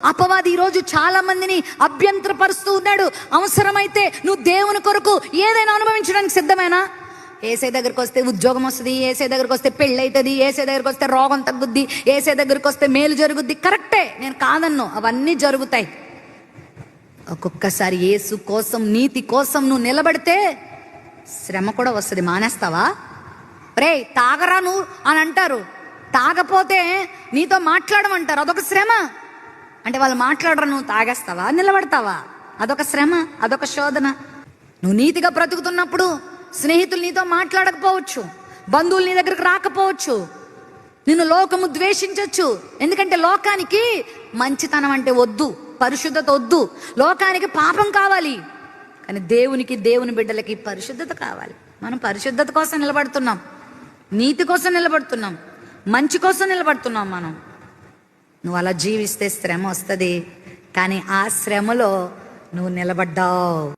అపవాది ఈరోజు చాలా మందిని అభ్యంతరపరుస్తూ ఉన్నాడు. అవసరమైతే నువ్వు దేవుని కొరకు ఏదైనా అనుభవించడానికి సిద్ధమేనా? ఏసే దగ్గరికి వస్తే ఉద్యోగం వస్తుంది, ఏసే దగ్గరికి వస్తే పెళ్ళి అవుతుంది, ఏసే దగ్గరికి వస్తే రోగం తగ్గుద్ది, ఏసే దగ్గరికి వస్తే మేలు జరుగుద్ది. కరెక్టే, నేను కాదన్ను, అవన్నీ జరుగుతాయి. ఒక్కొక్కసారి యేసు కోసం, నీతి కోసం నువ్వు నిలబడితే శ్రమ కూడా వస్తుంది. మానేస్తావా? రే తాగరా నువ్వు అని అంటారు, తాగపోతే నీతో మాట్లాడమంటారు, అదొక శ్రమ. అంటే వాళ్ళు మాట్లాడరు, నువ్వు తాగేస్తావా? నిలబడతావా? అదొక శ్రమ, అదొక శోధన. నువ్వు నీతిగా బ్రతుకుతున్నప్పుడు స్నేహితులు నీతో మాట్లాడకపోవచ్చు, బంధువులు నీ దగ్గరకు రాకపోవచ్చు, నిన్ను లోకము ద్వేషించవచ్చు. ఎందుకంటే లోకానికి మంచితనం అంటే వద్దు, పరిశుద్ధత వద్దు, లోకానికి పాపం కావాలి. కానీ దేవునికి, దేవుని బిడ్డలకి పరిశుద్ధత కావాలి. మనం పరిశుద్ధత కోసం నిలబడుతున్నాం, నీతి కోసం నిలబడుతున్నాం, మంచి కోసం నిలబడుతున్నాం. నువ్వు అలా జీవిస్తే శ్రమ వస్తుంది, కానీ ఆ శ్రమలో నువ్వు నిలబడ్డావు.